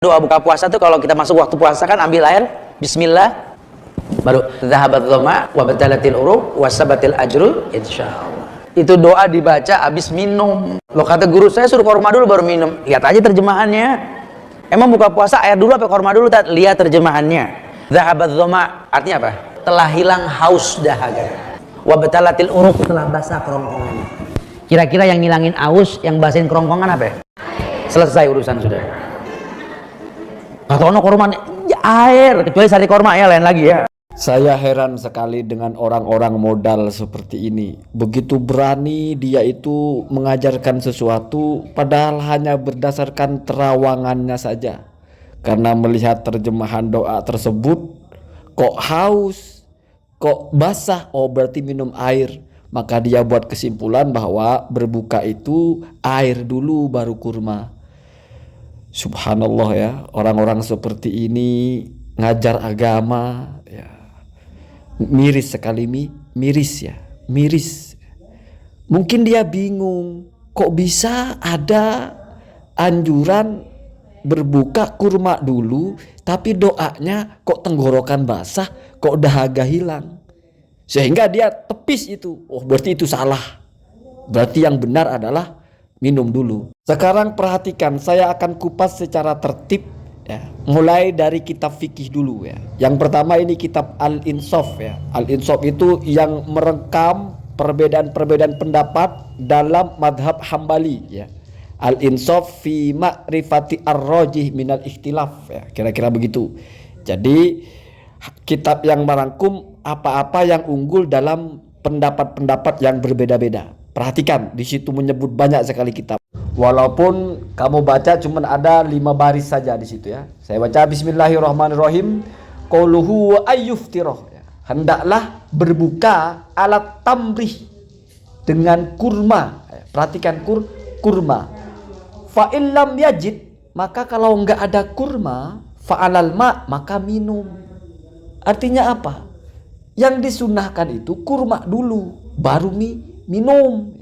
Doa buka puasa tuh kalau kita masuk waktu puasa kan ambil air, bismillah, baru zahabat dhama wa batalatil uruq wa sabatil ajru insyaallah. Itu doa dibaca habis minum. Lo kata guru saya suruh korma dulu baru minum. Lihat aja terjemahannya. Emang buka puasa air dulu apa korma dulu? Lihat terjemahannya. Zahabat dhama artinya apa? Telah hilang haus dahaga. Wa batalatil uruq, telah basah kerongkongan. Kira-kira yang ngilangin aus, yang basahin kerongkongan apa ya? Selesai urusan sudah. Katono korma air, kecuali sari korma ya lain lagi ya. Saya heran sekali dengan orang-orang modal seperti ini. Begitu berani dia itu mengajarkan sesuatu padahal hanya berdasarkan terawangannya saja. Karena melihat terjemahan doa tersebut, kok haus, kok basah, oh berarti minum air. Maka dia buat kesimpulan bahwa berbuka itu air dulu baru kurma. Subhanallah ya, orang-orang seperti ini ngajar agama ya. Miris sekali, miris ya, miris. Mungkin dia bingung, kok bisa ada anjuran berbuka kurma dulu, tapi doanya kok tenggorokan basah, kok dahaga hilang. Sehingga dia tepis itu, oh berarti itu salah. Berarti yang benar adalah minum dulu. Sekarang perhatikan, saya akan kupas secara tertib ya, mulai dari kitab fikih dulu ya. Yang pertama ini kitab Al-Insaf ya. Al-Insaf itu yang merekam perbedaan-perbedaan pendapat dalam madhab Hambali ya. Al-Insaf fi ma'rifati ar-rajih minal ikhtilaf ya. Kira-kira begitu. Jadi kitab yang merangkum apa-apa yang unggul dalam pendapat-pendapat yang berbeda-beda. Perhatikan, di situ menyebut banyak sekali kitab. Walaupun kamu baca cuma ada 5 baris saja di situ ya. Saya baca bismillahirrahmanirrahim. Qauluhu wa ayyuftirah. Hendaklah berbuka alat tamrih dengan kurma. Perhatikan kurma. Fa illam yajid, maka kalau enggak ada kurma, fa'alal ma, maka minum. Artinya apa? Yang disunahkan itu kurma dulu, baru minum.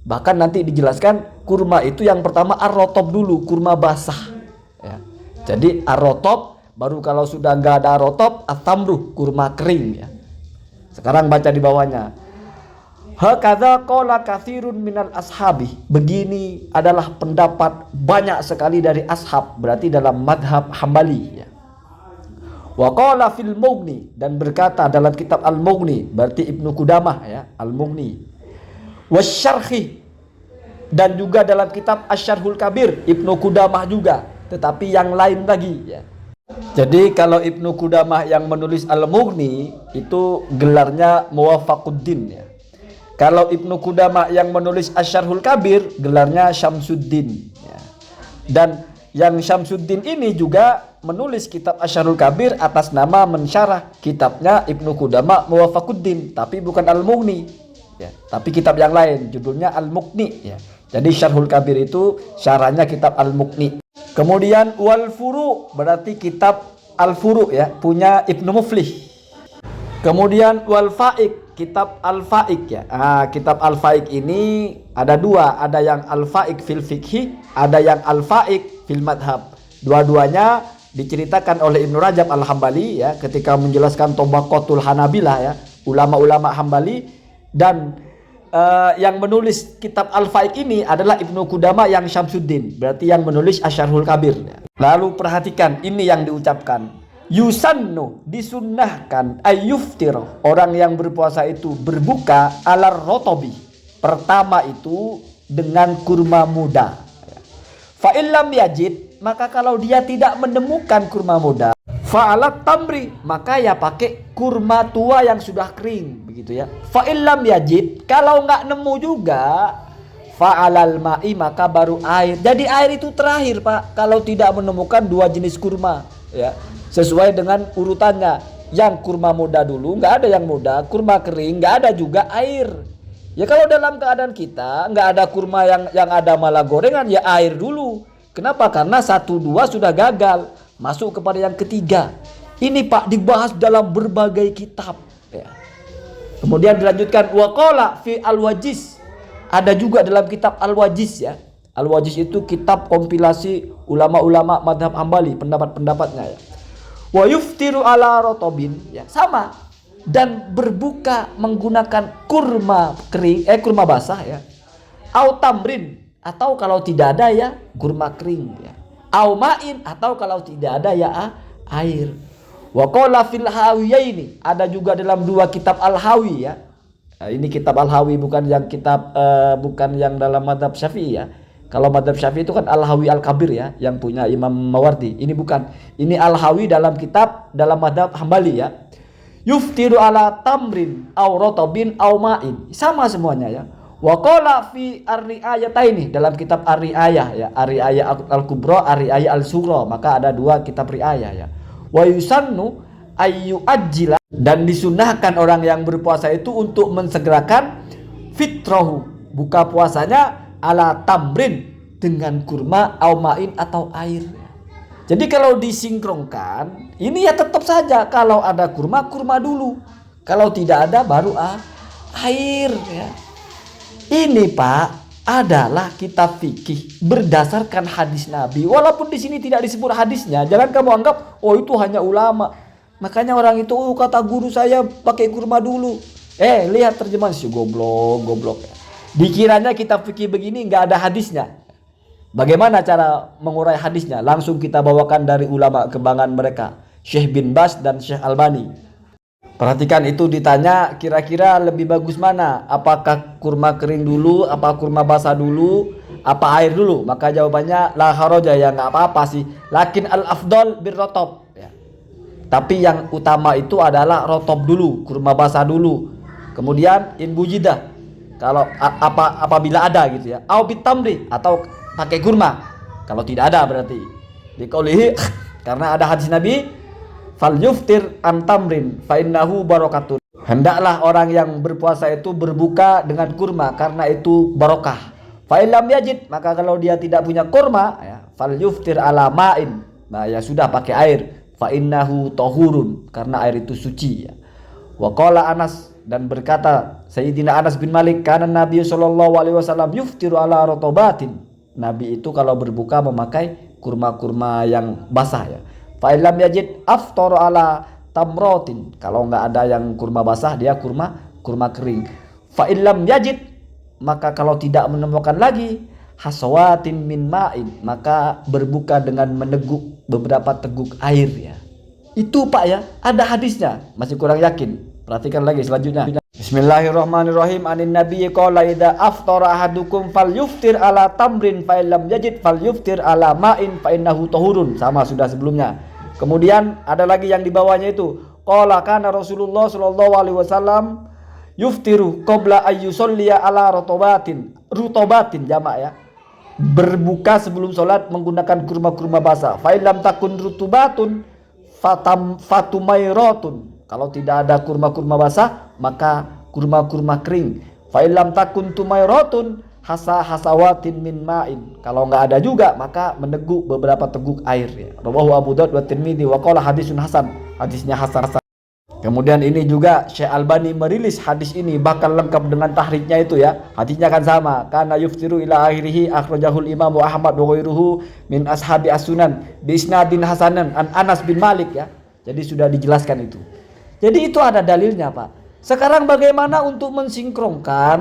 Bahkan nanti dijelaskan kurma itu yang pertama ar-rotob dulu, kurma basah. Ya. Jadi ar-rotob, baru kalau sudah nggak ada ar-rotob, at-tamruh, kurma kering. Ya. Sekarang baca di bawahnya. Hakadha qala katsirun minal ashabi. Begini adalah pendapat banyak sekali dari ashab, berarti dalam madhab Hambali. Ya. Wa qala fil Mughni, dan berkata dalam kitab Al-Mughni, berarti Ibnu Qudamah ya, Al-Mughni. Wasyarhi, dan juga dalam kitab Asy-Syarhul Kabir Ibnu Qudamah juga, tetapi yang lain lagi ya. Jadi kalau Ibnu Qudamah yang menulis Al-Mughni itu gelarnya Muwafaquddin ya. Kalau Ibnu Qudamah yang menulis Asy-Syarhul Kabir gelarnya Syamsuddin ya. Dan yang Syamsuddin ini juga menulis kitab Asy-Syarhul Kabir atas nama mensyarah kitabnya Ibnu Qudamah Muwafaquddin, tapi bukan Al-Mughni. Ya, tapi kitab yang lain judulnya Al-Mughni ya. Jadi Syarhul Kabir itu syarahnya kitab Al-Mughni. Kemudian wal furu, berarti kitab Al-Furu ya, punya Ibnu Muflih. Kemudian wal faik, kitab Al-Faik ya. Kitab Al-Faik ini ada dua, ada yang Al-Faik fil fiqhi, ada yang Al-Faik fil madhab. Dua-duanya diceritakan oleh Ibnu Rajab Al-Hambali ya, ketika menjelaskan Tabaqatul Hanabilah ya, ulama-ulama Hambali. Dan yang menulis kitab Al-Faik ini adalah Ibnu Qudamah yang Syamsuddin, berarti yang menulis Asy-Syarhul Kabir. Lalu perhatikan ini yang diucapkan, yusannu, disunnahkan, ayyuftir, orang yang berpuasa itu berbuka alar rotobi, pertama itu dengan kurma muda. Fa illam yajid, maka kalau dia tidak menemukan kurma muda, fa'alat tamri, maka ya pakai kurma tua yang sudah kering begitu ya. Fa illam yajid, kalau nggak nemu juga, fa'alal ma'i, maka baru air. Jadi air itu terakhir Pak, kalau tidak menemukan dua jenis kurma ya, sesuai dengan urutannya. Yang kurma muda dulu, nggak ada yang muda, kurma kering, nggak ada juga air. Ya kalau dalam keadaan kita nggak ada kurma, yang ada malah gorengan, ya air dulu. Kenapa? Karena 1, 2 sudah gagal, masuk kepada yang ketiga. Ini Pak dibahas dalam berbagai kitab ya. Kemudian dilanjutkan waqala fi al-wajiz, ada juga dalam kitab al-wajiz ya. Al-Wajiz itu kitab kompilasi ulama-ulama madhab Hambali, pendapat-pendapatnya ya. Wa yuftiru ala rotobin, ya sama, dan berbuka menggunakan kurma kering, kurma basah ya. Au tamrin, atau kalau tidak ada ya kurma kering ya. Au ma'in, atau kalau tidak ada ya air. Wa qala fil hawiyaini, ada juga dalam dua kitab Al-Hawi ya. Nah, ini kitab Al-Hawi bukan yang kitab bukan yang dalam madhab Syafi'i ya. Kalau madhab Syafi'i itu kan Al-Hawi Al-Kabir ya, yang punya Imam Mawardi. Ini bukan. Ini Al-Hawi dalam kitab dalam madhab Hambali ya. Yuftiru ala tamrin au rotobin au ma'in. Sama semuanya ya. Wa qala fi ar-ri'ayataini, dalam kitab Ar-Ri'ayah ya. Ar-Ri'ayah Al-Kubra, Ar-Ri'ayah Al-Sughra. Maka ada dua kitab ri'ayah ya. Wa yusannu ayyu ajila, dan disunahkan orang yang berpuasa itu untuk mensegerakan fitrahu, buka puasanya ala tamrin, dengan kurma au ma'in atau air. Jadi kalau disinkronkan ini ya tetap saja, kalau ada kurma dulu, kalau tidak ada baru air ya. Ini Pak adalah kitab fikih berdasarkan hadis Nabi, walaupun di sini tidak disebut hadisnya. Jangan kamu anggap oh itu hanya ulama, makanya orang itu kata guru saya pakai kurma dulu. Lihat terjemahan si goblok ya. Dikiranya kitab fikih begini nggak ada hadisnya. Bagaimana cara mengurai hadisnya? Langsung kita bawakan dari ulama kebanggaan mereka, Syekh bin Baz dan Syekh Albani. Perhatikan itu, ditanya kira-kira lebih bagus mana? Apakah kurma kering dulu, apa kurma basah dulu, apa air dulu? Maka jawabannya la haraja, ya nggak apa-apa sih. Lakin al-afdal bir-rotob ya. Tapi yang utama itu adalah rotob dulu, kurma basah dulu. Kemudian in bujidah, kalau apabila ada gitu ya. Au bitamri, atau pakai kurma. Kalau tidak ada berarti diqaulihi, karena ada hadis Nabi, fal yuftir an tamrin fa innahu barakatun. Hendaklah orang yang berpuasa itu berbuka dengan kurma karena itu barokah. Fa illam yajid, maka kalau dia tidak punya kurma ya, fal yuftir ala ma'in. Nah, ya sudah pakai air. Fa innahu tahurun, karena air itu suci ya. Wa qala Anas, dan berkata Sayyidina Anas bin Malik, karena Nabi sallallahu alaihi wasallam yuftiru ala rotobatin. Nabi itu kalau berbuka memakai kurma-kurma yang basah ya. Fa illam yajid aftara ala tamratin. Kalau enggak ada yang kurma basah, dia kurma kering. Fa illam yajid, maka kalau tidak menemukan lagi hasawatin min ma'in, maka berbuka dengan meneguk beberapa teguk air ya. Itu Pak ya, ada hadisnya. Masih kurang yakin? Perhatikan lagi selanjutnya. Bismillahirrahmanirrahim. Anin nabiyyi qala idza aftara ahadukum falyuftir ala tamrin fa illam yajid falyuftir ala ma'in fa innahu tahurun. Sama sudah sebelumnya. Kemudian ada lagi yang di bawahnya itu. Qala kana Rasulullah sallallahu alaihi wasallam yuftiru qabla ayyusalliya ala rutobatin jamak ya. Berbuka sebelum sholat menggunakan kurma-kurma basah. Fa illam takun rutubatun fatumairatun. Kalau tidak ada kurma-kurma basah, maka kurma-kurma kering. Fa illam takun tumairatun hasawatin min ma'in. Kalau enggak ada juga, maka meneguk beberapa teguk air ya. Rawahu Abu Daud wa Tirmidzi wa qala hadisun hasan. Hadisnya hasan. Kemudian ini juga Syekh Albani merilis hadis ini bahkan lengkap dengan tahriknya itu ya. Hadisnya kan sama. Kana yuftiru ila akhirih, akhrajahul Imam Ahmad wa ghairuhu min ashabi as-sunan bi isnadin hasanan an Anas bin Malik ya. Jadi sudah dijelaskan itu. Jadi itu ada dalilnya Pak. Sekarang bagaimana untuk mensinkronkan?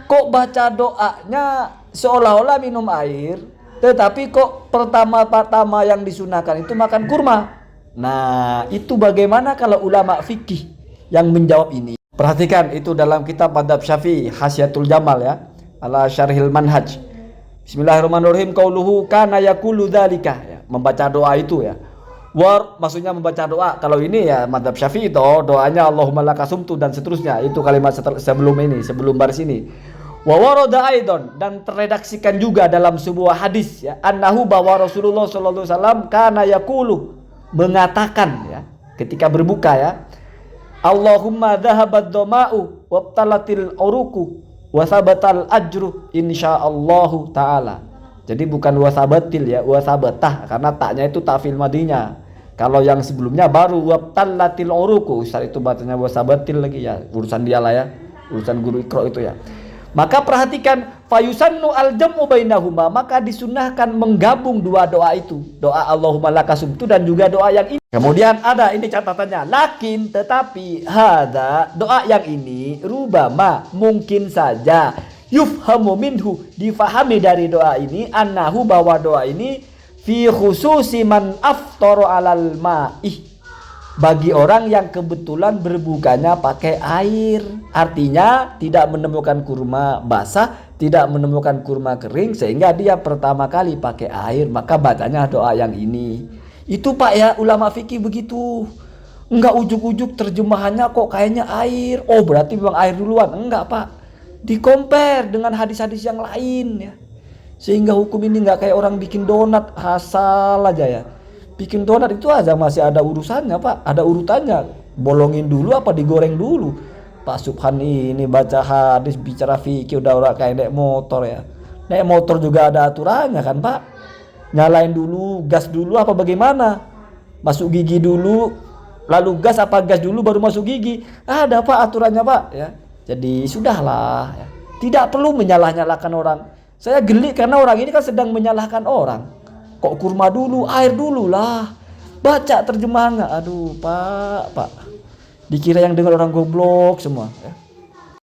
Kok baca doanya seolah-olah minum air, tetapi kok pertama-tama yang disunahkan itu makan kurma. Nah, itu bagaimana kalau ulama fikih yang menjawab ini? Perhatikan itu dalam kitab Madhab Syafi'i, Hasyatul Jamal ya, ala Syarhil Manhaj. Bismillahirrahmanirrahim. Qauluhu kana yaqulu dzalika ya, membaca doa itu ya. Maksudnya membaca doa. Kalau ini ya Madhab Syafi'i itu doanya Allahumma lakasumtu dan seterusnya. Itu kalimat sebelum ini, sebelum baris ini. Wa warada aidon, dan terredaksikan juga dalam sebuah hadis ya, annahu bahwa Rasulullah sallallahu alaihi wasallam kana yaqulu, mengatakan ya ketika berbuka ya, Allahumma dhahabat dhama'u wabtalatil uruku wa sabatal ajru insyaallahu taala. Jadi bukan wasabatil ya, wasabatah, karena taknya itu tafil madinya. Kalau yang sebelumnya baru wabtalatil uruku, Ustaz itu bacanya wasabatil lagi ya, urusan dia lah ya, urusan guru Iqra itu ya. Maka perhatikan, fayusannu al-jam'u bainahuma, maka disunahkan menggabung dua doa itu. Doa Allahumma lakasumtu dan juga doa yang ini. Kemudian ada ini catatannya, lakin tetapi hada doa yang ini rubama mungkin saja yufhamu minhu difahami dari doa ini annahu bahwa doa ini fi khususi man aftara alal ma'ih, bagi orang yang kebetulan berbukanya pakai air. Artinya tidak menemukan kurma basah, tidak menemukan kurma kering, sehingga dia pertama kali pakai air, maka bacanya doa yang ini. Itu Pak ya, ulama fikih begitu. Enggak ujuk-ujuk terjemahannya kok kayaknya air, oh berarti memang air duluan. Enggak Pak, di-compare dengan hadis-hadis yang lain ya. Sehingga hukum ini enggak kayak orang bikin donat asal aja ya. Bikin donat itu aja masih ada urusannya Pak, ada urutannya. Bolongin dulu apa digoreng dulu. Pak Subhan ini baca hadis bicara fikih udah orang kayak naik motor ya. Naik motor juga ada aturannya kan Pak. Nyalain dulu, gas dulu apa bagaimana? Masuk gigi dulu, lalu gas apa gas dulu baru masuk gigi. Ada Pak aturannya Pak ya. Jadi sudahlah ya. Tidak perlu menyalah-nyalahkan orang. Saya geli karena orang ini kan sedang menyalahkan orang. Kok kurma dulu, air dulu lah. Baca terjemahannya. Aduh Pak. Dikira yang dengar orang goblok semua ya.